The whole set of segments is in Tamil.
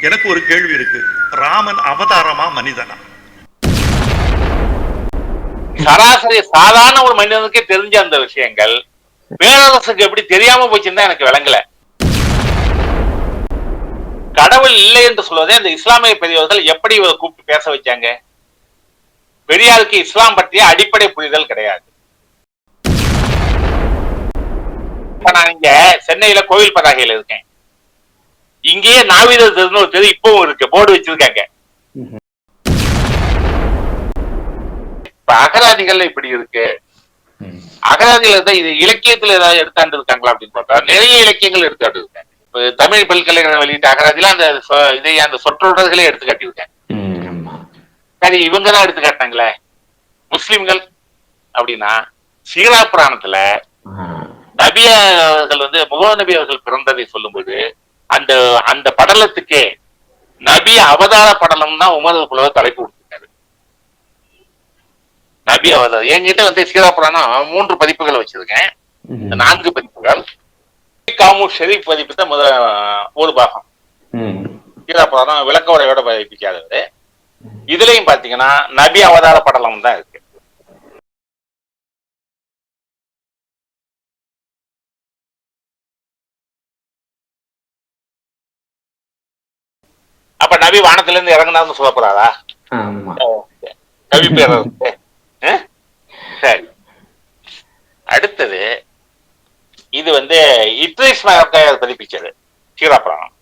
எனக்கு ஒரு கேள்வி இருக்கு, ராமன் அவதாரமா மனிதனா? சராசரி சாதாரண ஒரு மனிதனுக்கே தெரிஞ்ச அந்த விஷயங்கள் பேரரசுக்கு எப்படி தெரியாம போச்சுன்னு எனக்கு விளங்கல. கடவுள் இல்லை என்று சொல்வதை அந்த இஸ்லாமிய பெரியவர்கள் எப்படி கூப்பிட்டு பேச வச்சாங்க? பெரியாருக்கு இஸ்லாம் பற்றிய அடிப்படை புரிதல் கிடையாது. இப்ப நான் இங்க சென்னையில கோவில் பதாகையில் இருக்கேன். இங்கேயே நாவிதர் தெருன்னு ஒரு தெரு இப்பவும் இருக்கு, போர்டு வச்சிருக்காங்க. இப்ப அகராதிகள் இப்படி இருக்கு. அகராதிகள் இது இலக்கியத்துல ஏதாவது எடுத்தாண்டு இருக்காங்களா அப்படின்னு பார்த்தா நிறைய இலக்கியங்கள் எடுத்தாண்டு இருக்காங்க. தமிழ் பல்கலைக்கழகம் வெளியிட்ட அகராதியில அந்த இதை அந்த சொற்றொடர்களே எடுத்து காட்டியிருக்காங்க. சரி, இவங்க தான் எடுத்து காட்டினாங்களே முஸ்லிம்கள் அப்படின்னா, சீரா புராணத்துல நபி அவர்கள் முகமது நபி அவர்கள் பிறந்ததை சொல்லும்போது அந்த அந்த படலத்துக்கே நபி அவதார படலம் தான் உமர் புலவர் தலைப்பு கொடுத்திருக்காரு. நபி அவதாரம் என்கிட்ட சீரா புராணம் 3 பதிப்புகள் வச்சிருக்கேன், 4 பதிப்புகள். காமு ஷெரீப் பதிப்பு தான் ஒரு பாகம். சீரா புராணம் விளக்க உரையோட பதிப்பிக்காதது. இதுலயும் பாத்தீங்கன்னா நபி அவதார படலம் தான் இருக்கு. அப்ப நபி வானத்துல இருந்து இறங்கினார்னு சொல்லப்படாதா? கவி பேரரசு. சரி, அடுத்தது இது இத்ரிஸ் நகர் பதிப்பிச்சது சீரா புராணம்.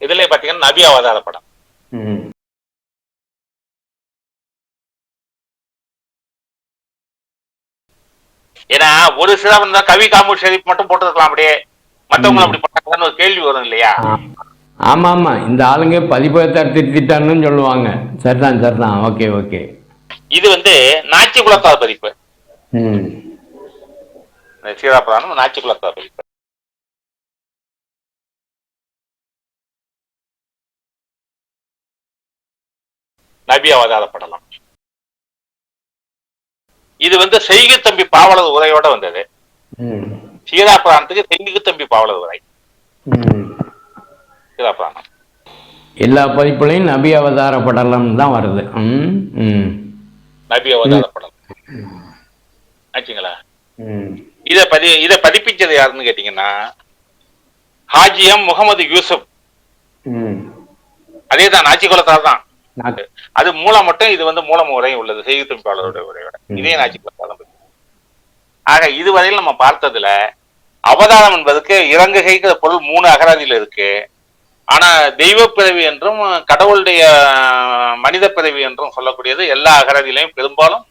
இதுல பாத்தீங்கன்னா நபி அவதார படம். ஏன்னா ஒரு சில கவி காமு ஷெரீப் மட்டும் போட்டுருக்கலாம், அப்படியே மத்தவங்க அப்படி போட்டாங்கன்னு ஒரு கேள்வி வரும் இல்லையா? ஆமா ஆமா, இந்த ஆளுங்க பதிப்பகத்தை திருத்திட்டான்னு சொல்லுவாங்க. சரிதான் சரிதான், ஓகே ஓகே. இது நாச்சி குலத்தார் பதிப்பு. சீரா புராணம் நாச்சி குலத்தார் பதிப்பு. நபி அவதார படலாம். இது செய்கு தம்பி பாவலர் உரையோட வந்தது. சீரா புராணத்துக்கு செய்கு தம்பி பாவலர் உரை. சீரா புராணம் எல்லா பதிப்புலையும் நபி அவதார படலம் தான் வருது. நபி அவதார படம் ஆச்சுங்களா? இத பதிப்பிச்சது யாருன்னு கேட்டீங்கன்னா ஹாஜியம் முகமது யூசுப். அதேதான் நாச்சி குலத்தார் தான். அது மூலம் மட்டும் இது மூலம் உரையும் உள்ளது செய்தி தம்பிப்பாளருடைய உரையோட. இதே நாச்சி குலத்தார். ஆக இதுவரையில் நம்ம பார்த்ததுல அவதாரம் என்பதுக்கு இறங்குகைக்கு பொருள் 3 அகராதியில இருக்கு. ஆனா தெய்வ பிறவி என்றும் கடவுளுடைய மனித பிறவி என்றும் சொல்லக்கூடியது எல்லா அகராதியிலையும் பெரும்பாலும்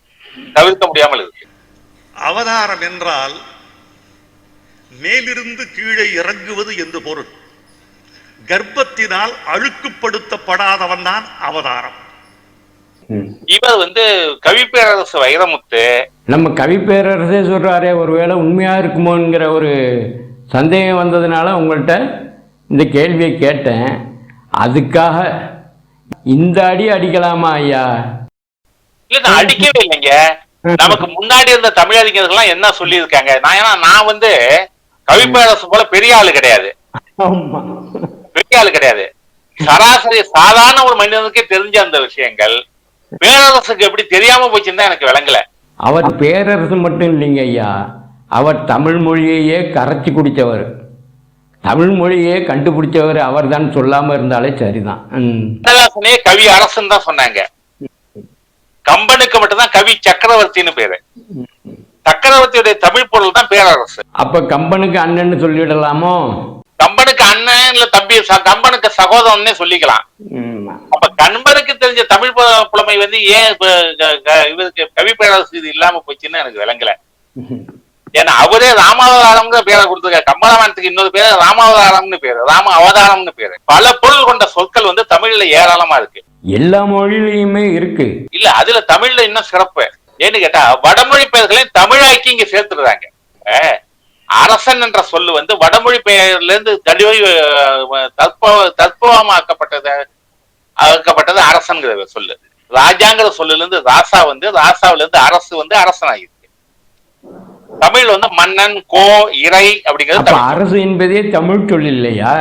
தவிர்க்க முடியாமல் இருக்கு. அவதாரம் என்றால் மேலிருந்து கீழே இறங்குவது என்று பொருள். கர்ப்பத்தினால் அழுக்குப்படுத்தப்படாதவன் தான் அவதாரம். இவர் கவிப்பேரரசு வைரமுத்து. நம்ம கவிப்பேரரசே சொல்றாரே, ஒருவேளை உண்மையா இருக்குமோங்கிற ஒரு சந்தேகம் வந்ததுனால உங்கள்கிட்ட இந்த கேள்வியை கேட்டேன். அதுக்காக இந்த அடி அடிக்கலாமா ஐயா? இல்ல, நான் அடிக்கவே இல்லைங்க. நமக்கு முன்னாடி இருந்த தமிழறிஞர்கள் என்ன சொல்லி இருக்காங்க? நான் கவிப்பேரரசு போல பெரிய ஆளு கிடையாது, பெரிய ஆளு கிடையாது. சராசரி சாதாரண ஒரு மனிதனுக்கே தெரிஞ்ச அந்த விஷயங்கள் பேரரசுக்கு எப்படி தெரியாம போச்சுன்னு தான் எனக்கு விளங்கல. அவர் பேரரசு மட்டும் இல்லைங்க ஐயா, அவர் தமிழ் மொழியையே கரைச்சி குடித்தவர், தமிழ் மொழியே கண்டுபிடிச்சவர் அவர் தான். சொல்லாம இருந்தாலே சரிதான். கவி அரசன் தான் சொன்னாங்க. கம்பனுக்கு மட்டும்தான் கவி சக்கரவர்த்தின்னு பேரு. சக்கரவர்த்தியுடைய தமிழ் பொருள் தான் பேரரசு. அப்ப கம்பனுக்கு அண்ணன்னு சொல்லிடலாமோ? கம்பனுக்கு அண்ணன் இல்ல தம்பி, கம்பனுக்கு சகோதரன்னே சொல்லிக்கலாம். அப்ப கம்பனுக்கு தெரிஞ்ச தமிழ் புலமை ஏன் இவருக்கு கவி பேரரசு இது இல்லாம போச்சுன்னு எனக்கு விளங்கல. ஏன்னா அவரே ராமாவதாரம்ங்கிற பேரை கொடுத்துருக்காரு. கம்பராமாயணத்துக்கு இன்னொரு பேரு ராமாவதாரம்னு பேரு, ராம அவதாரம்னு பேரு. பல பொருள் கொண்ட சொற்கள் தமிழ்ல ஏராளமா இருக்கு. எல்லா மொழியிலுமே இருக்கு. இல்ல, அதுல தமிழ்ல இன்னும் சிறப்பு ஏன்னு கேட்டா வடமொழி பெயர்களையும் தமிழாக்கி இங்க சேர்த்துடுறாங்க. அரசன் என்ற சொல்லு வடமொழி பெயர்ல இருந்து தற்பமாக்கப்பட்டது அரசன்கிற சொல்லு. ராஜாங்கிற சொல்லுல இருந்து ராசா ராசாவில இருந்து அரசு அரசன் ஆகிருக்கு. தமிழ் வந்து மன்னன், கோ, இறை அப்படிங்கிறது அப்ப தமிழ். அரசு என்பதே தமிழ் சொல் இல்லையா?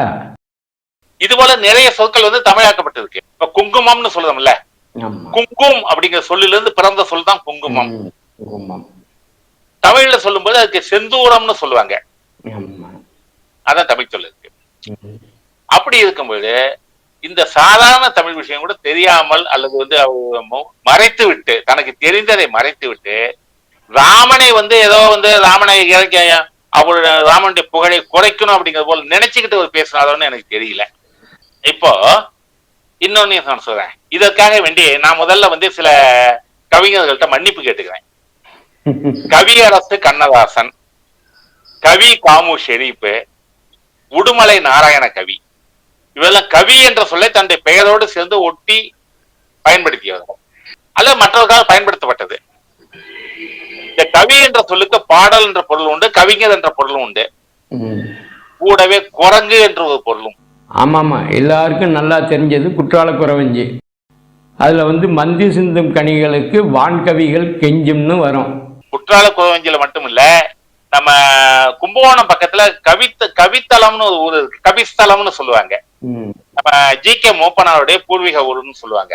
இது போல நிறைய சொற்கள் வந்து தமிழாக்கப்பட்டிருக்கு. இப்ப குங்குமம்னு சொல்லுதோம்ல, ஆமா. குங்கும் அப்படிங்கிற சொல்லில இருந்து பிறந்த சொல் தான் குங்குமம். குங்குமம். தமிழ்ல சொல்லும்போது அதுக்கு செந்தூரம்னு சொல்லுவாங்க. ஆமா. அதான் தமிழ் சொல் இருக்கு. அப்படி இருக்கும்போது இந்த சாதாரண தமிழ் விஷயம் கூட தெரியாமல் அல்லது வந்து மறைத்து விட்டு, தனக்கு தெரிந்ததை மறைத்து விட்டு, ராமனை வந்து ஏதோ வந்து ராமனை இறக்க அவரோட ராமனுடைய புகழை குறைக்கணும் அப்படிங்கிறது போல நினைச்சுக்கிட்டு ஒரு பேசினாரோன்னு எனக்கு தெரியல. இப்போ இன்னொன்னு நான் சொல்றேன். இதற்காக வேண்டி நான் முதல்ல வந்து சில கவிஞர்கள்ட்ட மன்னிப்பு கேட்டுக்கிறேன். கவியரசு கண்ணதாசன், கவி காமு ஷெரீப், உடுமலை நாராயண கவி, இவெல்லாம் கவி என்ற சொல்லை தன்னுடைய பெயரோடு சேர்ந்து ஒட்டி பயன்படுத்தியவர்கள் அல்ல மற்றவர்களால் பயன்படுத்தப்பட்டது. இந்த கவி என்ற சொல்லுக்கு பாடல் என்ற பொருள் உண்டு, கவிஞர் என்ற பொருளும் உண்டு, கூடவே குரங்கு என்ற ஒரு பொருளும். ஆமாமா, எல்லாருக்கும் நல்லா தெரிஞ்சது குற்றால குறவஞ்சி. அதுல வந்து மந்தி சிந்தும் கனிகளுக்கு வான்கவிகள் கெஞ்சும்னு வரும். குற்றால குறவஞ்சில மட்டும் இல்ல, நம்ம கும்பகோணம் பக்கத்துல கவித்தலம்னு ஒரு ஊர் இருக்கு, கவிஸ்தலம்னு சொல்லுவாங்க. நம்ம ஜி.கே. மூப்பனாருடைய பூர்வீக ஊருன்னு சொல்லுவாங்க.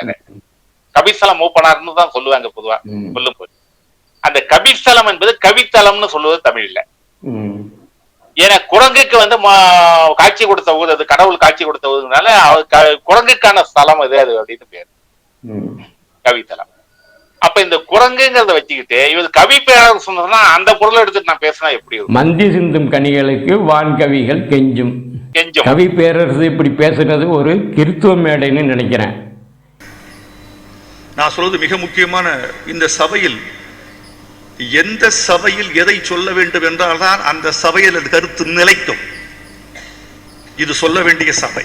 கபிஸ்தலம் மூப்பனார்னு தான் சொல்லுவாங்க பொதுவா சொல்லும் போது. அந்த கபிஸ்தலம் என்பது கவித்தலம்னு சொல்லுவது தமிழ்ல. ஏன்னா குரங்குக்கு வந்து காட்சி கொடுத்த ஊர் அது, கடவுள் காட்சி கொடுத்த ஊருனால குரங்குக்கான ஸ்தலம் அது அப்படின்னு பேரு கவித்தலம். அப்ப இந்த குரங்குங்கிறத வச்சுக்கிட்டு இவர் கவி பேரரசு சொன்னா அந்த பொருளை எடுத்துட்டு நான் பேசினா எப்படி இருக்கும்? மந்தி சிந்தும் கனிகளுக்கு வான்கவிகள் கெஞ்சும். கவி பேரரசு இப்படி பேசுறது ஒரு கிறித்துவ மேடைன்னு நினைக்கிறேன். நான் சொல்றது மிக முக்கியமான, இந்த சபையில் எந்த சபையில் எதை சொல்ல வேண்டும் என்றால்தான் அந்த சபையில் அது கருத்து நிலைக்கும். இது சொல்ல வேண்டிய சபை.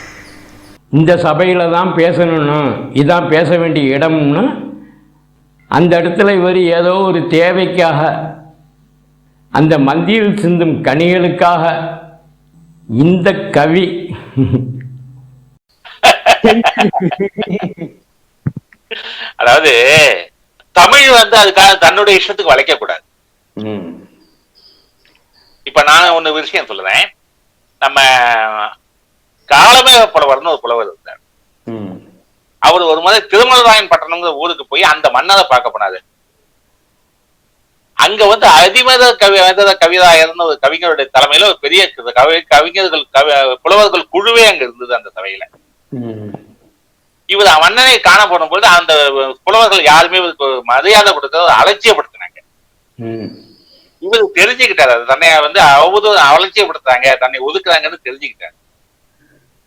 இந்த சபையில தான் பேசணும்னு, இதான் பேச வேண்டிய இடம்னு அந்த இடத்துல இவர் ஏதோ ஒரு தேவைக்காக அந்த மந்தியில் சிந்தும் கனிகளுக்காக இந்த கவி அதாவது தமிழ் வந்து அதுக்காக தன்னுடைய இஷ்டத்துக்கு வளைக்க கூடாது. இப்ப நான் ஒண்ணு விஷயம் சொல்லுறேன். நம்ம காலமேக புலவர்னு ஒரு புலவர் இருந்தார். அவர் ஒரு முறை திருமலராயன் பட்டணம்ங்கிற ஊருக்கு போய் அந்த மன்னரை பார்க்க போனாரு. அங்க வந்து அதிமத கவிதாயர்னு ஒரு கவிஞருடைய தலைமையில ஒரு பெரிய கவிஞர்கள் புலவர்கள் குழுவே அங்க இருந்தது அந்த சபையில. இவர் மன்னனை காண போன பொழுது அந்த புலவர்கள் யாருமே இவருக்கு மரியாதை கொடுக்கறத அலட்சியப்படுத்தினாங்க. இவரு தெரிஞ்சுக்கிட்டாரு, தன்னை வந்து அலட்சியப்படுத்துறாங்க, தன்னை ஒதுக்குறாங்கன்னு தெரிஞ்சுக்கிட்டாரு.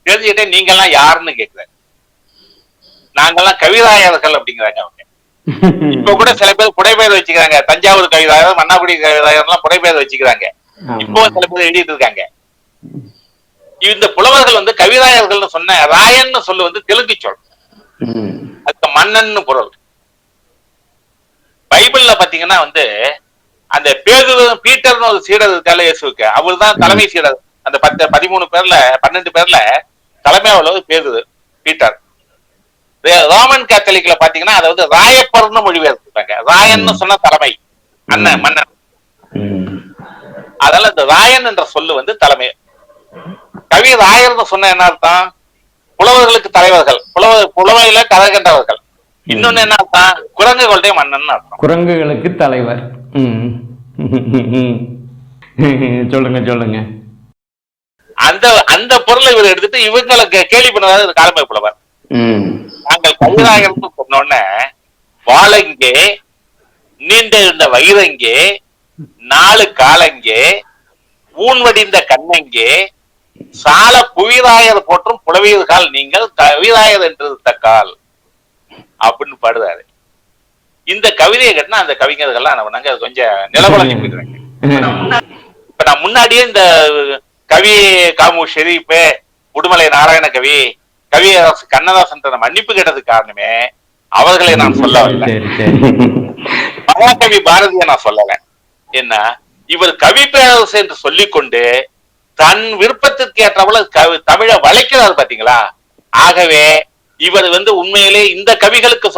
தெரிஞ்சுக்கிட்டே நீங்க எல்லாம் யாருன்னு கேட்கிறாரு. நாங்கெல்லாம் கவிதாயர்கள் அப்படிங்கிறாங்க அவங்க. இப்ப கூட சில பேர் புடைப்பெயர் வச்சுக்கிறாங்க, தஞ்சாவூர் கவிதாயர், மன்னார்குடி கவிதாயர் எல்லாம் புடைப்பெயர் வச்சுக்கிறாங்க. இப்போ சில பேர் எழுதிட்டு இருக்காங்க. இந்த புலவர்கள் வந்து கவிதாயர்கள் சொன்ன ராயன்னு சொல்லு வந்து தெலுங்கு சொல், அதுக்கு மன்னன் பொருள். பைபிள்ல பாத்தீங்கன்னா வந்து அந்த பீட்டர்னு ஒரு சீடர் இருக்கால இயேசுவுக்கு, அவர் தான் தலைமை சீடர். அந்த 13 பேர்ல 12 பேர்ல தலைமையாளர் பேரு பீட்டர். ரோமன் கேத்தலிக்ல பாத்தீங்கன்னா அதாவது ராயப்பர்னு மொழிபெயர்த்துட்டாங்க. ராயன்னு சொன்ன தலைமை, அண்ணன், மன்னன். அதனால இந்த ராயன் என்ற சொல்லு வந்து தலைமை. கவி ராயர்னு சொன்ன என்ன அர்த்தம்? புலவர்களுக்கு தலைவர்கள், புலவையில கதை கண்டவர்கள். இன்னொன்னு என்ன அர்த்தம்? குரங்குகளுடைய மன்னன் அர்த்தம். குரங்குகளுக்கு தலைவர். சொல்லுங்க சொல்லுங்க. அந்த அந்த பொருளை இவர் எடுத்துட்டு இவங்களுக்கு கேள்வி பண்ணாத காலமை புலவர். நாங்கள் கவிராயர்னு சொன்னோடனே வாழங்கே, நீண்ட இருந்த வயிறங்கே, 4 காலங்கே, ஊன்வடிந்த கண்ணங்கே, சால புவிராயர் போற்றும் புலவியர்கள் நீங்கள் கவிராயர் என்று தக்கால் அப்படின்னு பாடுறாரு. இந்த கவிதையை கட்டினா அந்த கவிஞர்கள்லாம் நாங்க கொஞ்சம் நிலவலங்கி போயிடுறாங்க. இப்ப நான் முன்னாடியே இந்த கவி காமு ஷெரீப், உடுமலை நாராயண கவி, கவியரசு கண்ணதாசன் மன்னிப்பு கேட்டதுக்கு காரணமே அவர்களை நான் சொல்லவில்லை, மகாகவி பாரதியை நான் சொல்லல. என்ன இவர் கவி பேரரசு என்று சொல்லிக்கொண்டு தன் விருப்பத்திற்கு ஏற்றவள தமிழை வளைக்கிறார் பாத்தீங்களா? ஆகவே இவர் வந்து உண்மையிலே இந்த கவிகளுக்கு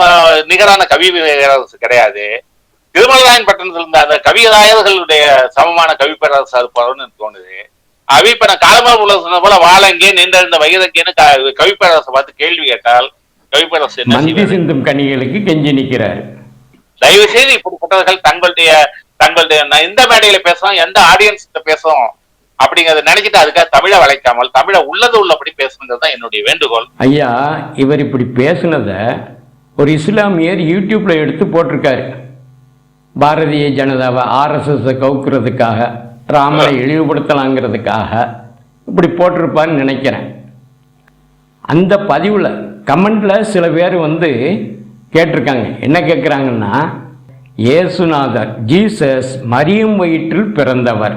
நிகரான கவி பேரரசு கிடையாது. திருமலராயன் பட்டணத்தில் இருந்த அந்த கவிதாயர்களுடைய சமமான கவி பேரரசு இருப்பாருன்னு எனக்கு தோணுது. அவிப்பன காலமா உள்ள சொன்ன போல வாழங்கே நின்றிருந்த வயதங்கேன்னு கவி பேரரசை பார்த்து கேள்வி கேட்டால் கவி பேரரசு மந்தி சிந்தும் கனிகளுக்கு கெஞ்சி நிற்கிறார். தயவு செய்து இப்படிப்பட்டவர்கள் தங்களுடைய எந்த மேடையில பேசுறோம், எந்த ஆடியன்ஸ் பேசுறோம் அப்படிங்கறத நினைச்சிட்டு அதுக்காக தமிழை வளைக்காமல் தமிழை உள்ளது உள்ளபடி பேசணுங்கிறது தான் என்னுடைய வேண்டுகோள். ஐயா, இவர் இப்படி பேசுனத ஒரு இஸ்லாமியர் யூடியூப்ல எடுத்து போட்டிருக்காரு. பாரதிய ஜனதாவை RSS கவுக்கிறதுக்காக, ராமனை இழிவுபடுத்தலாங்கிறதுக்காக இப்படி போட்டிருப்பான்னு நினைக்கிறேன். அந்த பதிவில் கமெண்டில் சில பேர் கேட்டிருக்காங்க. என்ன கேட்குறாங்கன்னா, இயேசுநாதர் ஜீசஸ் மரியம் வயிற்றில் பிறந்தவர்,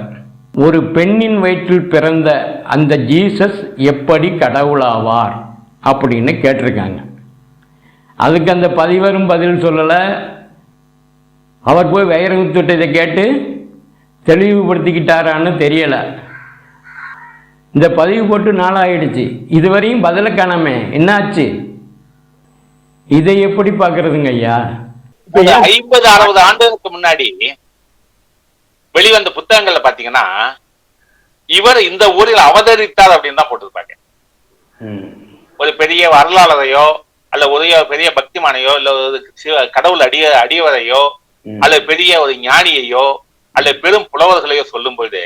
ஒரு பெண்ணின் வயிற்றில் பிறந்த அந்த ஜீசஸ் எப்படி கடவுளாவார் அப்படின்னு கேட்டிருக்காங்க. அதுக்கு அந்த பதிவரும் பதில் சொல்லலை. அவர் போய் வைரமுத்துட்ட இதை கேட்டு தெளிவுபடுத்திக்கிட்டாரான்னு தெரியலை. இந்த பதிவு போட்டு நாளாயிடுச்சு, இதுவரையும் பதிலை காணாமே, என்னாச்சு? இதை எப்படி பார்க்கறதுங்க ஐயா? 50-60 ஆண்டுகளுக்கு முன்னாடி வெளிவந்த புத்தகங்கள்ல பாத்தீங்கன்னா இவர் இந்த ஊரில் அவதரித்தார் அப்படின்னு தான் போட்டிருப்பாங்க. ஒரு பெரிய வரலாறையோ அல்ல ஒரு பெரிய பக்திமானையோ இல்ல கடவுள் அடியவரையோ அல்லது பெரிய ஒரு ஞானியையோ அல்ல பெரும் புலவர்களையோ சொல்லும் பொழுது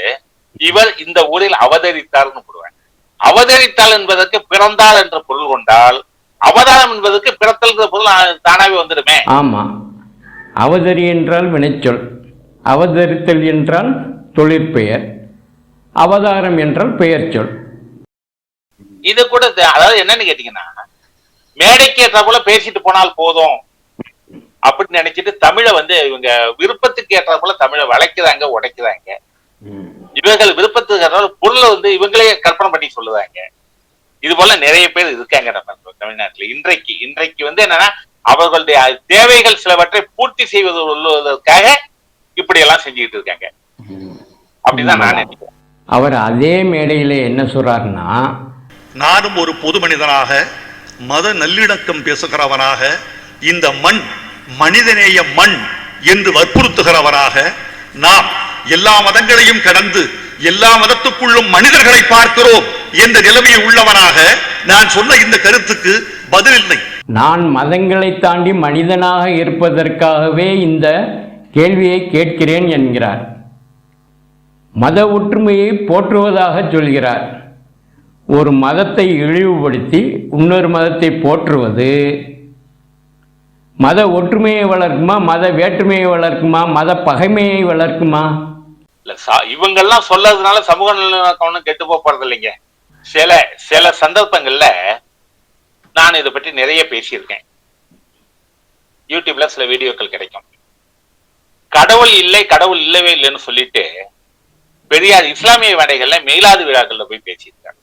இவர் இந்த ஊரில் அவதரித்தார்னு போடுவாங்க. அவதரித்தால் என்பதற்கு பிறந்தால் என்ற பொருள் கொண்டால் அவதாரம் என்பதற்கு பிறத்தல் பொருள் தானாவே வந்துடுமே. ஆமா, அவதரி என்றால் வினைச்சொல், அவதரித்தல் என்றால் தொழிற்பெயர், அவதாரம் என்றால் பெயர் சொல். இது கூட அதாவது என்னன்னு கேட்டீங்கன்னா, மேடைக்கு ஏற்ற போல பேசிட்டு போனால் போதும் அப்படின்னு நினைச்சிட்டு தமிழை இவங்க விருப்பத்துக்கு ஏற்ற போல தமிழை வளைக்கிறாங்க, உடைக்கிறாங்க. இவர்கள் விருப்பத்துக்கு ஏற்ற பொருளை இவங்களே கற்பனை பண்ணி சொல்லுவாங்க. இது போல நிறைய பேர் இருக்காங்க நம்ம தமிழ்நாட்டுல. இன்றைக்கு என்னன்னா, அவர்களுடைய தேவைகள் சிலவற்றை பூர்த்தி செய்வதற்காக இப்படி எல்லாம் செஞ்சுக்கிட்டு இருக்காங்க. அப்படிதான் நான் நினைக்கிறேன். அவர் அதே மேடையில என்ன சொல்றாருன்னா, நானும் ஒரு பொது மனிதனாக மத நல்லிணக்கம் பேசுகிறவனாக இந்த மண் மனிதநேய மண் என்று வற்புறுத்துகிறவராக, நாம் எல்லா மதங்களையும் கடந்து எல்லா மதத்துக்குள்ளும் மனிதர்களை பார்க்கிறோம் என்ற நிலைமையில் உள்ளவனாக நான் சொன்ன இந்த கருத்துக்கு பதில் இல்லை. நான் மதங்களை தாண்டி மனிதனாக இருப்பதற்காகவே இந்த கேள்வியை கேட்கிறேன் என்கிறார். மத ஒற்றுமையை போற்றுவதாக சொல்கிறார். ஒரு மதத்தை இழிவுபடுத்தி இன்னொரு மதத்தை போற்றுவது மத ஒற்றுமையை வளர்க்குமா, மத வேற்றுமையை வளர்க்குமா, மத பகைமையை வளர்க்குமா? இவங்கெல்லாம் சொல்லதுனால சமூக நல்லிணக்கம் கெட்டு போறது இல்லைங்க. சில சந்தர்ப்பங்கள்ல நான் இதை பற்றி நிறைய பேசியிருக்கேன். யூடியூப்ல சில வீடியோக்கள் கிடைக்கும். கடவுள் இல்லை, கடவுள் இல்லவே இல்லைன்னு சொல்லிட்டு பெரியார் இஸ்லாமிய மேடைகள்ல மீலாது விழாக்கள்ல போய் பேசியிருக்காங்க.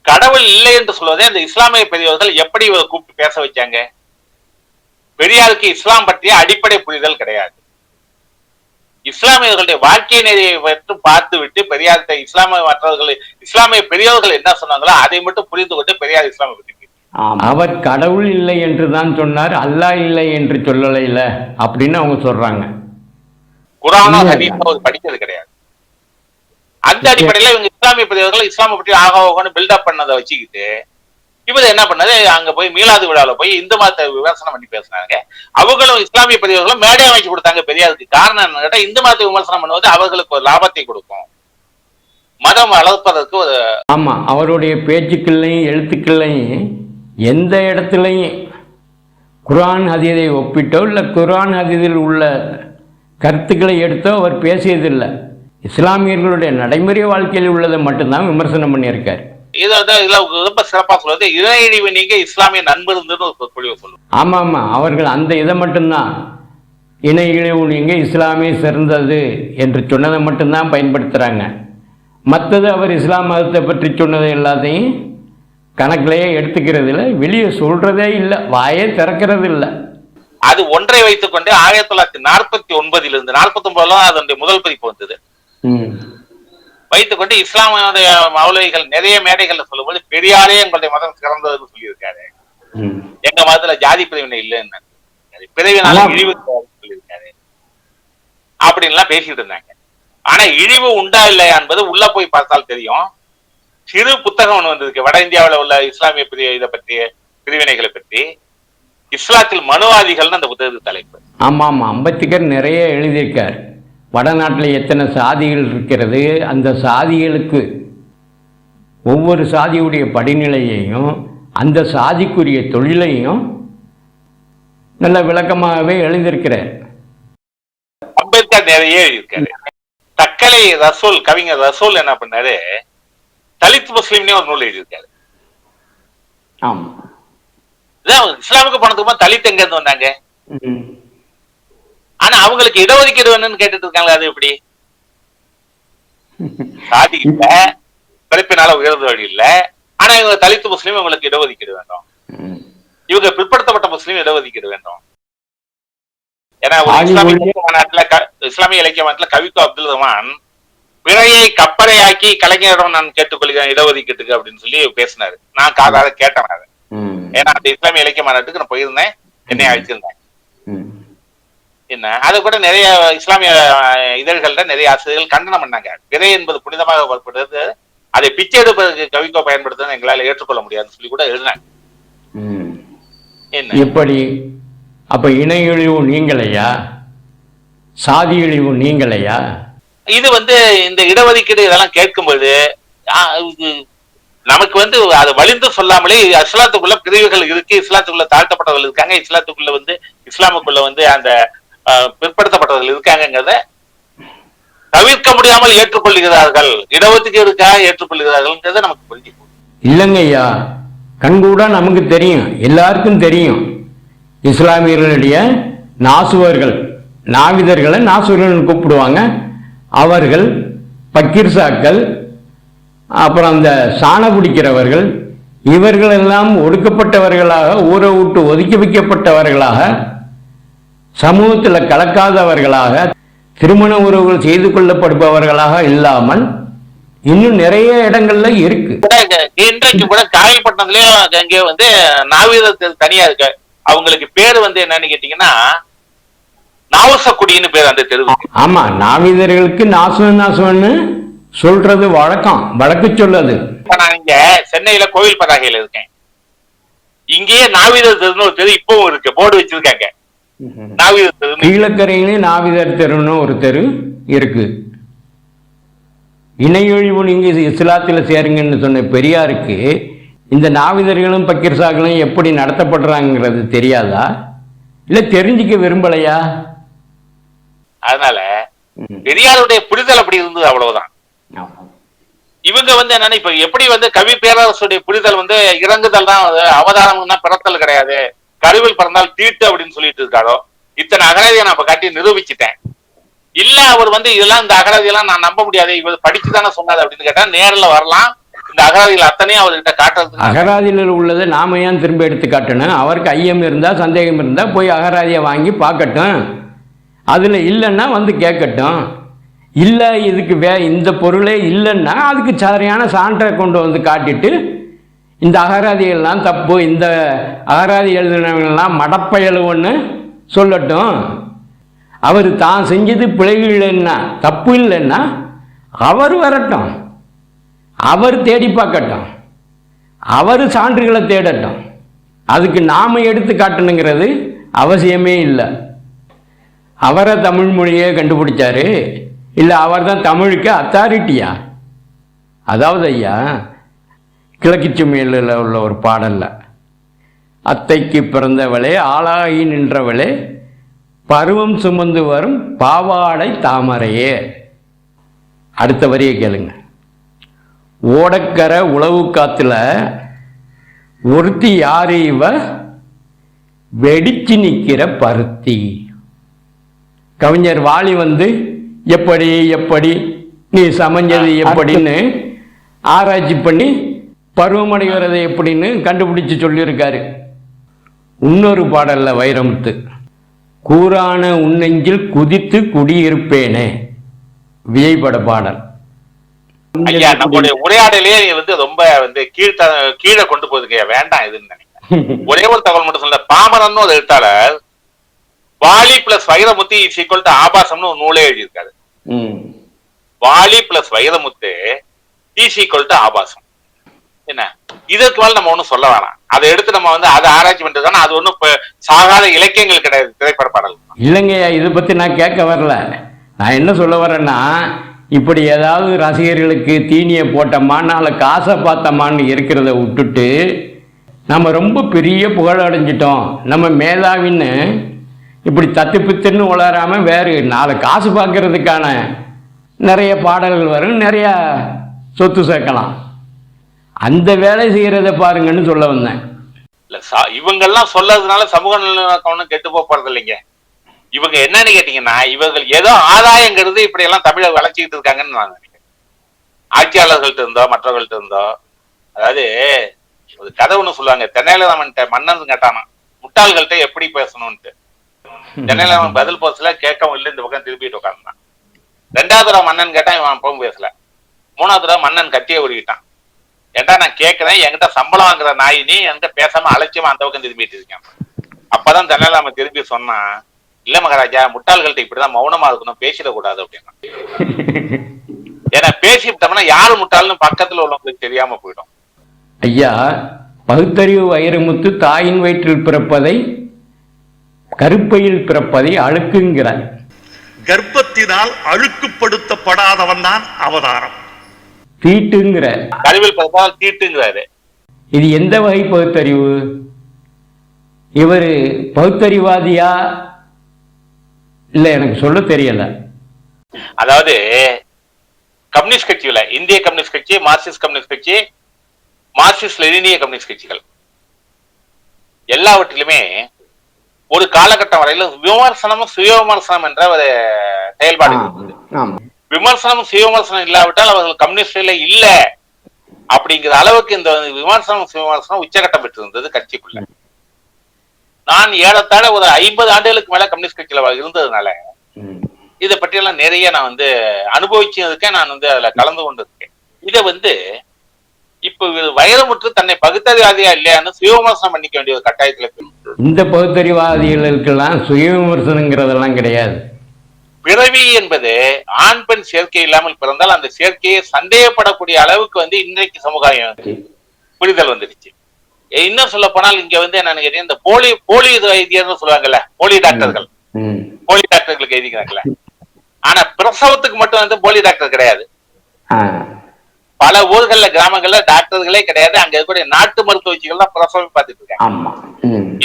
கடவுள் இல்லை என்று சொல்வதை அந்த இஸ்லாமிய பெரியவர்கள் எப்படி கூப்பிட்டு பேச வச்சாங்க? பெரியாருக்கு இஸ்லாம் பற்றிய அடிப்படை புரிதல் கிடையாது. இஸ்லாமியர்களுடைய வாழ்க்கை நெறியை மட்டும் பார்த்து விட்டு பெரியார்கிட்ட இஸ்லாமிய பெரியவர்கள் என்ன சொன்னாங்களோ அதை மட்டும் புரிந்து கொண்டு பெரியார் இஸ்லாமை பற்றி அவர் கடவுள் இல்லை என்று தான் சொன்னார், அல்லாஹ் இல்லை என்று சொல்லலை இல்ல அப்படின்னு அவங்க சொல்றாங்க. குர்ஆனோ ஹதீஸோ படிக்கிறது கிடையாது. அந்த அடிப்படையில இவங்க இஸ்லாமிய பெரியவர்கள் இஸ்லாமை பற்றி ஆகன்னு பில்டப் பண்ணதை வச்சுக்கிட்டு இவர் என்ன பண்ணது, அங்க போய் மீலாது விழாவில போய் இந்து மதத்தை விமர்சனம் பண்ணி பேசினாங்க. அவங்களும் இஸ்லாமிய பெரியவர்களும் மேடை அமைச்சு கொடுத்தாங்க பெரியாருக்கு. காரணம் என்ன கேட்டா, இந்து மதத்தை விமர்சனம் பண்ணுவது அவர்களுக்கு ஒரு லாபத்தை கொடுக்கும், மதம் வளர்ப்பதற்கு ஒரு. ஆமா, அவருடைய பேச்சுக்கள்லையும் எழுத்துக்கள்லையும் எந்த இடத்துலையும் குர்ஆன் ஹதீஸை ஒப்பிட்டோ இல்லை குர்ஆன் ஹதீஸில் உள்ள கருத்துக்களை எடுத்தோ அவர் பேசியதில்லை. இஸ்லாமியர்களுடைய நடைமுறை வாழ்க்கையில் உள்ளதை மட்டும்தான் விமர்சனம் பண்ணியிருக்காரு. ரொம்ப சிறப்பா சொல்றது இறையழிவு நீங்க இஸ்லாமிய நண்பர் சொல்லுவோம். ஆமா ஆமா, அவர்கள் அந்த இதை மட்டும்தான், இணை இழிவு நீங்க இஸ்லாமிய சிறந்தது என்று சொன்னதை மட்டும்தான் பயன்படுத்துறாங்க. மற்றது அவர் இஸ்லாம் மதத்தை பற்றி சொன்னதை எல்லாத்தையும் கணக்கிலேயே எடுத்துக்கிறது இல்லை, வெளியே சொல்றதே இல்லை, வாயே திறக்கிறது இல்லை. அது ஒன்றை வைத்துக் கொண்டு 1949 49 அதனுடைய முதல் பதிப்பு வந்தது. வைத்துக் கொண்டு இஸ்லாமிய மௌலவிகள் நிறைய மேடைகள்ல சொல்லும்போது பெரியாரே எங்களுடைய மதம் சிறந்ததுன்னு சொல்லியிருக்காரு. எங்க மதத்துல ஜாதி பிரிவினை இல்லைன்னு, பிரிவினால இழிவு சொல்லியிருக்காரு. அப்படின்லாம் பேசிட்டு இருந்தாங்க. ஆனா இழிவு உண்டா இல்லையா என்பது உள்ள போய் பார்த்தால் தெரியும். சிறு புத்தகம் ஒண்ணு வந்திருக்கு வட இந்தியாவில் உள்ள இஸ்லாமிய இதை பற்றி பிரிவினைகளை பற்றி. இஸ்லாத்தில் மனுவாதிகள்னு அந்த புத்தகத்துக்கு தலைப்பு. ஆமா ஆமா, அம்பேத்கர் நிறைய எழுதியிருக்கார். வடநாட்டில் எத்தனை சாதிகள் இருக்கிறது, அந்த சாதிகளுக்கு ஒவ்வொரு சாதியுடைய படிநிலையையும் அந்த சாதிக்குரிய தொழிலையும் நல்ல விளக்கமாகவே எழுதியிருக்கிறார். அம்பேத்கர் நிறைய எழுதியிருக்காரு. தக்கலை ரசூல், கவிஞர் ரசூல் என்ன பண்ணாரு, தலித் முஸ்லீம்னே ஒரு நூல் எழுதியிருக்காரு. ஆமா, இஸ்லாமுக்கு போனதுக்கு தலித் எங்க இருந்து வந்தாங்க? ஆனா அவங்களுக்கு இடஒதுக்கீடு வேணும்னு கேட்டுட்டு இருக்காங்க. அது எப்படி? சாதி இல்ல, பிறப்பினால உயர்ந்த வழி இல்ல, ஆனா இவங்க தலித் முஸ்லீம் இவங்களுக்கு இடஒதுக்கீடு வேண்டும், இவங்க பிற்படுத்தப்பட்ட முஸ்லீம் இடஒதுக்கீடு வேண்டும். ஏன்னா ஒரு இஸ்லாமிய இலக்கிய மாநாட்டுல கவிக்கோ அப்துல் ரஹ்மான் பிறையை கப்பறையாக்கி கலைஞரிடம் நான் கேட்டுக்கொள்கிறேன் இடஒதுக்கீட்டுக்கு அப்படின்னு சொல்லி பேசினாரு. நான் காதால கேட்டேன். ஏன்னா அந்த இஸ்லாமிய இலக்கிய மாநாட்டுக்கு நான் போயிருந்தேன், என்னை அழைச்சிருந்தேன். என்ன அது கூட நிறைய இஸ்லாமிய இதழ்கள்ல நிறைய ஆசிரியர்கள் கண்டனம் பண்ணாங்க. பிறை என்பது புனிதமாக வரப்படுறது, அதை பிச்சை எடுப்பதற்கு கவிக்கோ பயன்படுத்துறது எங்களால ஏற்றுக்கொள்ள முடியாதுன்னு சொல்லி கூட எழுதினாங்க. என்ன எப்படி? அப்ப இணை இழிவு நீங்களையா, சாதி இழிவு நீங்களையா? இது இந்த இடஒதுக்கீடு இதெல்லாம் கேட்கும்போது நமக்கு அது வலிந்து சொல்லாமலே இஸ்லாத்துக்குள்ள பிரிவுகள் இருக்கு, இஸ்லாத்துக்குள்ள தாழ்த்தப்பட்டவர்கள் இருக்காங்க, இஸ்லாத்துக்குள்ள இஸ்லாமுக்குள்ள அந்த பிற்படுத்தப்பட்டவர்கள் இருக்காங்கிறத தவிர்க்க முடியாமல் ஏற்றுக்கொள்கிறார்கள். இடஒதுக்கீடுக்காக ஏற்றுக்கொள்கிறார்கள் நமக்கு புரிஞ்சு இல்லைங்க ஐயா, கண்கூடா நமக்கு தெரியும், எல்லாருக்கும் தெரியும். இஸ்லாமியர்களுடைய நாசுவர்கள், நாவிதர்களை நாசுவர்கள் கூப்பிடுவாங்க. அவர்கள் பக்கீர்சாக்கள், அப்புறம் அந்த சாண பிடிக்கிறவர்கள், இவர்கள் எல்லாம் ஒடுக்கப்பட்டவர்களாக, ஊரை விட்டு ஒதுக்கி வைக்கப்பட்டவர்களாக, சமூகத்தில் கலக்காதவர்களாக, திருமண உறவுகள் செய்து கொள்ளப்படுபவர்களாக இல்லாமல் இன்னும் நிறைய இடங்கள்ல இருக்கு. இன்றைக்கு கூட காயல்பட்டினத்திலயும் அங்கே நாவீதத்தில் தனியா இருக்கு. அவங்களுக்கு பேரு என்னன்னு கேட்டீங்கன்னா நாவசக்குடின்னு பேர் அந்த தெரு. ஆமா, நாவீதர்களுக்கு நாசுவன்னு சொல்றது வழக்கம், வழக்கு சொல்லது. நான் இங்க சென்னையில கோவில் பதாகையில இருக்கேன். இங்கேயே நாவீதர் தெருன்னு ஒரு தெரு இப்பவும் இருக்கு, போர்டு வச்சிருக்காங்க. நாவீதர் தெரு. கீழக்கரையிலே நாவீதர் தெருன்னு ஒரு தெரு இருக்கு. இணையொழிவு நீங்க இஸ்லாத்துல சேருங்கன்னு சொன்ன பெரியாருக்கு இந்த நாவிதர்களும் பக்கீர்சாக்களும் எப்படி நடத்தப்படுறாங்கிறது தெரியாதா, இல்ல தெரிஞ்சுக்க விரும்பலையா? அதனால பெரியாருடைய புரிதல் அப்படி இருந்தது, அவ்வளவுதான். இவங்க என்னன்னா இப்ப எப்படி கவி பேரரசுடைய புரிதல் இறங்குதல் தான், அவதாரம்னா பிறத்தல் கிடையாது, கருவில் பிறந்தால் தீட்டு அப்படின்னு சொல்லிட்டு இருக்காரோ. இத்தனை அகராதியை நான் இப்ப காட்டி நிரூபிச்சுட்டேன். இல்ல அவர் இதெல்லாம் இந்த அகராதியெல்லாம் நான் நம்ப முடியாது, இவர் படிச்சுதானே சொன்னாரு அப்படின்னு கேட்டா நேரில் வரலாம். இந்த அகராதிகள் அத்தனையும் அவர்கிட்ட காட்டுறது. அகராதியில் உள்ளதை நாம ஏன் திரும்ப எடுத்து காட்டணும்? அவருக்கு ஐயம் இருந்தா, சந்தேகம் இருந்தா போய் அகராதியை வாங்கி பார்க்கட்டும். அதுல இல்லைன்னா கேட்கட்டும். இல்ல இதுக்கு இந்த பொருளே இல்லைன்னா அதுக்கு சரியான சான்றை கொண்டு காட்டிட்டு இந்த அகராதிகள்லாம் தப்பு, இந்த அகராதி எழுதினவங்கெல்லாம் மடப்பயலுன்னு சொல்லட்டும். அவர் தான் செஞ்சது பிழைகள் இல்லைன்னா, தப்பு இல்லைன்னா அவர் வரட்டும், அவர் தேடி பார்க்கட்டும், அவர் சான்றுகளை தேடட்டும். அதுக்கு நாம எடுத்து காட்டணுங்கிறது அவசியமே இல்லை. அவரை தமிழ் மொழியே கண்டுபிடிச்சாரு, இல்லை அவர் தான் தமிழுக்கு அத்தாரிட்டியா? அதாவது ஐயா, கிழக்கு சுமையில் உள்ள ஒரு பாடல்ல, அத்தைக்கு பிறந்தவளே ஆளாகி நின்றவளே பருவம் சுமந்து வரும் பாவாடை தாமரையே. அடுத்த வரியை கேளுங்க. ஓடக்கர உளவு காத்துல ஒருத்தி யாரு இவ, வெடிச்சு நிற்கிற பருத்தி. கவிஞர் வாலி எப்படி எப்படி நீ சமைஞ்சது எப்படின்னு ஆராய்ச்சி பண்ணி பருவமடைகிறது எப்படின்னு கண்டுபிடிச்சு சொல்லியிருக்காரு. இன்னொரு பாடல்ல வைரமுத்து, கூரான உன்னெஞ்சில் குதித்து குடியிருப்பேனே, விஜய்பட பாடல். ஐயா, நம்மளுடைய உரையாடலையே ரொம்ப கீழே கொண்டு போகுதுங்க, வேண்டாம் இதுன்னு நினைக்கிறேன். ஒரே ஒரு தகவல் மட்டும் சொல்ல, பாமரன் ஒரு எழுத்தாளர் Vaali plus Vairamuthu is equal to ஆபாசம்னு ஒரு நூலே எழுதியிருக்காரு. Vaali plus Vairamuthu is equal to ஆபாசம். என்ன இதற்கு மேல நம்ம ஒண்ணும் சொல்ல வேணாம். அதை எடுத்து நம்ம வந்து அதை ஆராய்ச்சி பண்றதுனா அது ஒண்ணும் சாகாத இலக்கியங்கள் கிடையாது, திரைப்பட பாடல் இல்லைங்கய்யா. இதை பத்தி நான் கேட்க வரல. நான் என்ன சொல்ல வரேன்னா, இப்படி ஏதாவது ரசிகர்களுக்கு தீனியை போட்டோமான்னு அல்ல காசை பார்த்தோமான்னு இருக்கிறத விட்டுட்டு நம்ம ரொம்ப பெரிய புகழ் அடைஞ்சிட்டோம், நம்ம மேதாவின்னு இப்படி தத்து பித்துன்னு உளராமல் வேறு 4 காசு பார்க்கறதுக்கான நிறைய பாடல்கள் வரும், நிறையா சொத்து சேர்க்கலாம். அந்த வேலை செய்கிறத பாருங்கன்னு சொல்ல வந்தேன். இல்ல இவங்கெல்லாம் சொல்லறதுனால சமூக நல்லிணக்கம் ஒன்றும் கெட்டு போறது இல்லைங்க. இவங்க என்னன்னு கேட்டீங்கன்னா, இவர்கள் ஏதோ ஆதாயங்கிறது இப்படி எல்லாம் தமிழை வளர்ச்சிக்கிட்டு இருக்காங்கன்னு நான் நினைக்கிறேன். ஆட்சியாளர்கள்ட்ட இருந்தோ மற்றவர்கள்ட்ட இருந்தோ. அதாவது ஒரு கதை ஒண்ணு சொல்லுவாங்க, தென்னாலிராமன்ட்ட மன்னன் கேட்டானா முட்டாள்கள்ட்ட எப்படி பேசணும்ட்டு. தென்னாலிராமன் பதில் பேசல, கேட்கவும் இல்லை, இந்த பக்கம் திருப்பிட்டு உட்கார்ந்தான். 2வது தடவை மன்னன் கேட்டான், இவன் அப்பவும் பேசல. 3வது தடவை மன்னன் கத்தியை ஓடிக்கிட்டான். ஏன்டா நான் கேட்கிறேன், என்கிட்ட சம்பளம் வாங்குற நாய் நீ, என்கிட்ட பேசாம அலட்சியமா அந்த பக்கம் திரும்பிட்டு இருக்கேன். அப்பதான் தென்னாலிராமன் திருப்பி சொன்னான், இல்ல மகாராஜா, முட்டாள்கள்ட்ட இப்படிதான் மௌனமா இருக்கணும், பேசிடக்கூடாது அப்படின்னா. ஏன்னா பேசிட்டோம்னா யாரு முட்டாள்னு பக்கத்துல உள்ளவங்களுக்கு தெரியாம போயிடும். ஐயா, பகுத்தறிவு வைரமுத்து தாயின் வயிற்றில் பிறப்பதை கருப்பையில் பிறப்பதை அழுக்குங்கிறார். கர்ப்பத்தினால் அழுக்குப்படுத்தப்படாதவன் தான் அவதாரம். தீட்டுங்கிற கருவில் பிறப்பால் தீட்டுங்கிறாரு. இது எந்த வகை பகுத்தறிவு? இவர் பகுத்தறிவாதியா இல்ல, எனக்கு சொல்ல தெரியல. அதாவது கம்யூனிஸ்ட் கட்சியில இந்திய கம்யூனிஸ்ட் கட்சி, மார்க்சிஸ்ட் கம்யூனிஸ்ட் கட்சி, மார்க்சிஸ்ட் லெனினிய கம்யூனிஸ்ட் கட்சிகள் எல்லாவற்றிலுமே ஒரு காலகட்டம் வரையில விமர்சனமும் சுய விமர்சனம் என்ற ஒரு செயல்பாடு இருந்தது. விமர்சனமும் சுய விமர்சனம் இல்லாவிட்டால் அவர்கள் கம்யூனிஸ்ட்ல இல்ல அப்படிங்கிற அளவுக்கு இந்த விமர்சனம் சுய விமர்சனம் உச்சகட்டம் பெற்று இருந்தது கட்சிக்குள்ள. நான் ஏறத்தாழ ஒரு 50 ஆண்டுகளுக்கு மேல கம்யூனிஸ்ட் கட்சியில இருந்ததுனால இதை பற்றியெல்லாம் நிறைய நான் வந்து அனுபவிச்சதுக்கே நான் வந்து அதுல கலந்து கொண்டு இருக்கேன். இதை இப்ப வைரமுற்று தன்னை பகுத்தறிவாதியா இல்லையான்னு சுய விமர்சனம் பண்ணிக்க வேண்டிய ஒரு கட்டாயத்துல இந்த பகுத்தறிவாதிகளுக்கெல்லாம் சுய விமர்சனங்கிறதெல்லாம் கிடையாது. பிறவி என்பது ஆண் பெண் சேர்க்கை இல்லாமல் பிறந்தால் அந்த சேர்க்கையை சந்தேகப்படக்கூடிய அளவுக்கு இன்றைக்கு சமுதாயம் புரிதல் வந்துடுச்சு. இன்னும் சொல்ல போனால் இங்க என்னன்னு கேட்டீங்க, இந்த போலி வைத்தியர்னு சொல்லுவாங்கல்ல, போலி டாக்டர்களுக்கு எழுதிக்கிறாங்கல்ல. ஆனா பிரசவத்துக்கு மட்டும் போலி டாக்டர் கிடையாது. பல ஊர்கள்ல கிராமங்கள்ல டாக்டர்களே கிடையாது. அங்க இருக்கக்கூடிய நாட்டு மருத்துவ வச்சிகள் தான் பிரசவம் பார்த்துட்டு இருக்காங்க.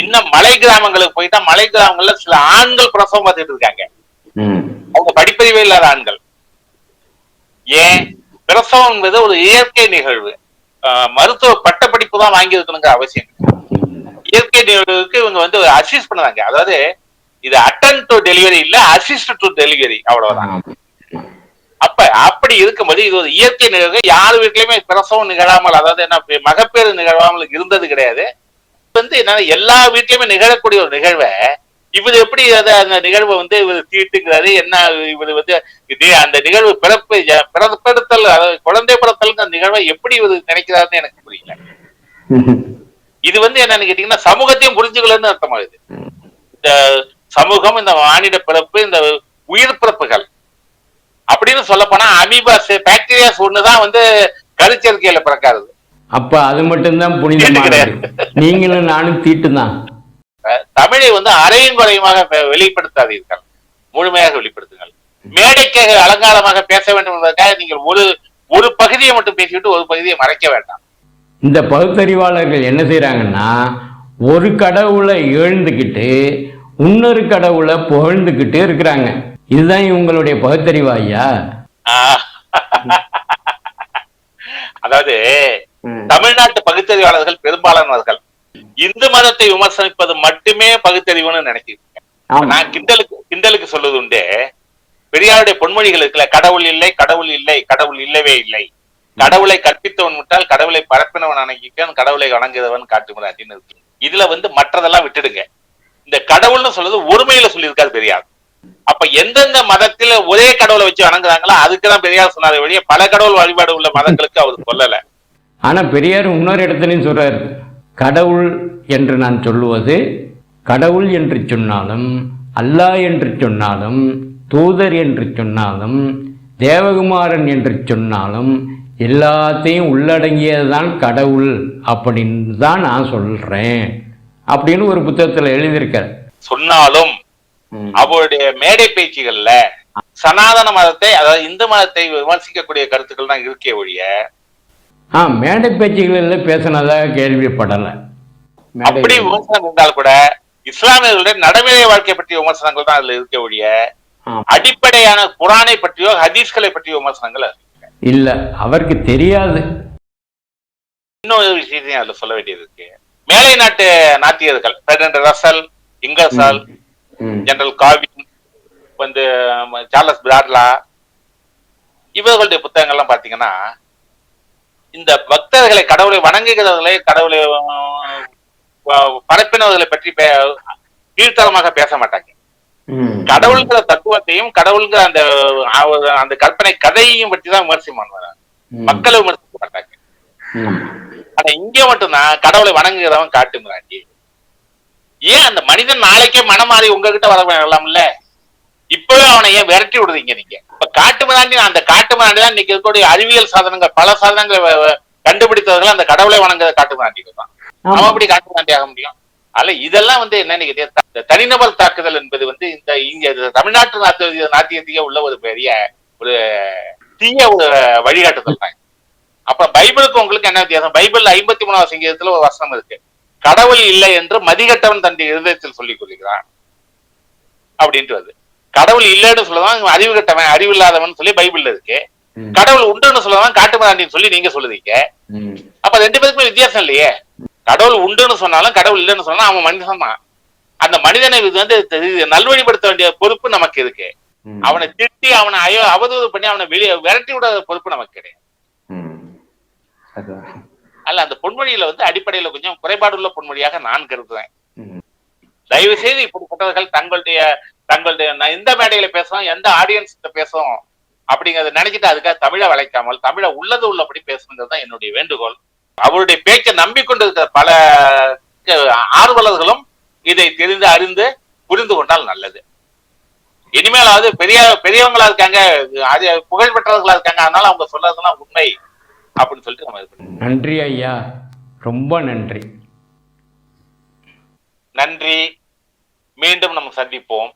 இன்னும் மலை கிராமங்களுக்கு போயிட்டா மலை கிராமங்கள்ல சில ஆண்கள் பிரசவம் பார்த்துட்டு இருக்காங்க, அவங்க படிப்பறிவே இல்லாத ஆண்கள். ஏன்? பிரசவம் என்பது ஒரு இயற்கை நிகழ்வு. மருத்துவ பட்ட படிப்பு தான் வாங்கி இருக்கணுங்கிற அவசியம். இயற்கை நிகழ்வுக்கு இவங்க அசிஸ்ட் பண்ணுவாங்க. அதாவது இது அட்டன் டு டெலிவரி இல்ல, அசிஸ்ட் டு டெலிவரி, அவ்வளவுதான். அப்படி இருக்கும்போது இது ஒரு இயற்கை நிகழ்வு. யார் வீட்லயுமே பிரசவம் நிகழாமல், அதாவது என்ன மகப்பேறு நிகழாமல் இருந்தது கிடையாது. எல்லா வீட்லயுமே நிகழக்கூடிய ஒரு நிகழ்வை இவர் எப்படி அந்த நிகழ்வை இவர் தீட்டுங்கிறாரு. என்ன இவர் அந்த நிகழ்வு பிறப்படுத்தல், அதாவது குழந்தை பிறத்தல் நிகழ்வை எப்படி இவர் நினைக்கிறாருன்னு எனக்கு புரியல. இது என்னன்னு கேட்டீங்கன்னா சமூகத்தையும் புரிஞ்சுக்கலன்னு அர்த்தமாகுது. இந்த சமூகம், இந்த மானிட பிறப்பு, இந்த உயிர் பிறப்புகள் அப்படின்னு சொல்ல போனா அமீபாஸ், பாக்டீரியாஸ் ஒண்ணுதான் கருச்சேர்க்கையில பிறக்காது. அப்ப அது மட்டும்தான் புனிதமானது. நீங்களும் நானும் தீட்டு தான். தமிழை அரையும் குறையுமாக வெளிப்படுத்தாதீர்கள், முழுமையாக வெளிப்படுத்துங்கள். மேடைக்காக அலங்காரமாக பேச வேண்டும் என்பதற்காக நீங்கள் ஒரு பகுதியை மட்டும் பேசிவிட்டு ஒரு பகுதியை மறைக்க வேண்டாம். இந்த பகுத்தறிவாளர்கள் என்ன செய்யறாங்கன்னா, ஒரு கடவுளை எழுந்துக்கிட்டு இன்னொரு கடவுளை புகழ்ந்துக்கிட்டு இருக்கிறாங்க. இதுதான் இவங்களுடைய பகுத்தறிவாயா? அதாவது தமிழ்நாட்டு பகுத்தறிவாளர்கள் பெரும்பாலானவர்கள் இந்து மதத்தை விமர்சனிப்பது மட்டுமே பகுத்தறிவுன்னு நினைக்கிறேன். நான் கிண்டலுக்கு சொல்வது உண்டு, பெரியாருடைய பொன்மொழிகள் இருக்குல்ல, கடவுள் இல்லை, கடவுள் இல்லை, கடவுள் இல்லவே இல்லை, கடவுளை கற்பித்தவன் விட்டால் கடவுளை பரப்பினவன் அணங்கிக்க, கடவுளை வணங்குறவன் காட்டுமுறை அப்படின்னு இருக்கு. இதுல மற்றதெல்லாம் விட்டுடுங்க. இந்த கடவுள்னு சொல்றது ஒருமையில சொல்லியிருக்காரு பெரியார். அப்ப எந்தெந்த மதத்துல ஒரே கடவுளை வச்சு வணங்குறாங்களோ அதுக்குதான் பெரியார் சொன்னாரே வழிய பல கடவுள் வழிபாடு உள்ள மதங்களுக்கு அவர் சொல்லல. ஆனா பெரியார் இன்னொரு இடத்துலையும் சொல்றாரு, கடவுள் என்று நான் சொல்லுவது கடவுள் என்று சொன்னாலும் அல்லாஹ் என்று சொன்னாலும், தூதர் என்று சொன்னாலும், தேவகுமாரன் என்று சொன்னாலும் எல்லாத்தையும் உள்ளடங்கியது தான் கடவுள் அப்படின்னு தான் நான் சொல்கிறேன் அப்படின்னு ஒரு புத்தகத்தில் எழுதியிருக்கார். சொன்னாலும் அவருடைய மேடை பேச்சுகள்ல சனாதன மதத்தை, அதாவது இந்து மதத்தை விமர்சிக்கக்கூடிய கருத்துக்கள் தான் இருக்கே ஒழிய மேடை பேச்சுகளில் பேசினதாக கேள்விப்படலை. அப்படி விமர்சனம் இருந்தால் கூட இஸ்லாமியர்களுடைய நடைமுறை வாழ்க்கை பற்றிய விமர்சனங்கள் தான் அதுல இருக்க ஒழிய அடிப்படையான குரானை பற்றியோ ஹதீஸ்களை பற்றிய விமர்சனங்கள் இல்ல, அவருக்கு தெரியாது. இன்னொரு விஷயத்தையும் அதுல சொல்ல வேண்டியது இருக்கு. மேலை நாட்டு நாத்தியர்கள் president Russell, Ingersoll, general Gavin, Charles Bradlaugh, இவர்களுடைய புத்தகங்கள்லாம் பாத்தீங்கன்னா இந்த பக்தர்களை, கடவுளை வணங்குகிறவர்களை, கடவுளை பரப்பினவர்களை பற்றி கீழ்த்தரமாக பேச மாட்டாங்க. கடவுள்கிற தத்துவத்தையும் கடவுள்கிற அந்த அந்த கற்பனை கதையையும் பற்றி தான் விமர்சனம் பண்ணுவாங்க. மக்களை விமர்சிக்க மாட்டாங்க. ஆனா இங்க மட்டும்தான் கடவுளை வணங்குகிறவன் காட்டு மிராண்டி. ஏன் அந்த மனிதன் நாளைக்கே மனம் மாறி உங்ககிட்ட வரலாம்ல? இப்பவே அவனை ஏன் விரட்டி விடுறீங்க நீங்க? இப்ப காட்டு மிராண்டி, அந்த காட்டு மிராண்டி தான் இன்னைக்கு இருக்கக்கூடிய அறிவியல் சாதனங்கள், பல சாதனங்களை கண்டுபிடித்தவர்கள் அந்த கடவுளை வணங்குற காட்டு மிராண்டிகள் தான். அவன் அப்படி காட்டு மிராண்டி ஆக முடியும்? அல்ல, இதெல்லாம் என்னன்னு தனிநபர் தாக்குதல் என்பது இந்த இங்க தமிழ்நாட்டு நாத்தியத்தையே உள்ள ஒரு பெரிய ஒரு தீய ஒரு வழிகாட்டுதல் தான். அப்ப பைபிளுக்கு உங்களுக்கு என்ன வித்தியாசம்? பைபிள் 53வது சங்கீதத்துல ஒரு வசனம் இருக்கு, கடவுள் இல்லை என்று மதிகட்டவன் தன் இருதயத்தில் சொல்லிக் கொள்கிறான் அப்படின்ட்டு வருது. கடவுள் இல்லைன்னு சொல்லதான் அறிவு கட்டவன், அறிவு இல்லாதவன் சொல்லி பைபிள்ல இருக்கு. கடவுள் உண்டுன்னு சொல்லதான் காட்டு மிராண்டின்னு சொல்லி நீங்க சொல்லுதீங்க. அப்ப ரெண்டு பேருக்குமே வித்தியாசம் இல்லையே. கடவுள் உண்டுன்னு சொன்னாலும் கடவுள் இல்லைன்னு சொன்னாலும் அவன் மனிதன் தான். அந்த மனிதனை நல்வழிப்படுத்த வேண்டிய பொறுப்பு நமக்கு இருக்கு. அவனை திட்டி, அவனை அவதூறு பண்ணி, அவனை வெளியே விரட்டி விடாத பொறுப்பு நமக்கு கிடையாது. அல்ல, அந்த பொன்மொழியில அடிப்படையில கொஞ்சம் குறைபாடு உள்ள பொன்மொழியாக நான் கருதுறேன். தயவு செய்து இப்படிப்பட்டவர்கள் தங்களுடைய எந்த மேடையில பேசுறோம், எந்த ஆடியன்ஸ் பேசுறோம் அப்படிங்கறத நினைச்சிட்டு அதுக்காக தமிழை வளைக்காமல் தமிழை உள்ளது உள்ளபடி பேசணுங்கிறது தான் என்னுடைய வேண்டுகோள். அவருடைய பேச்சை நம்பிக்கொண்டிருக்கிற பல ஆர்வலர்களும் இதை தெரிந்து அறிந்து புரிந்து கொண்டால் நல்லது. இனிமேலாவது பெரியவங்களா இருக்காங்க, புகழ் பெற்றவர்களா இருக்காங்க, அதனால அவங்க சொல்றதுலாம் உண்மை அப்படின்னு சொல்லிட்டு நம்ம நன்றி ஐயா, ரொம்ப நன்றி. நன்றி. மீண்டும் நம்ம சந்திப்போம்.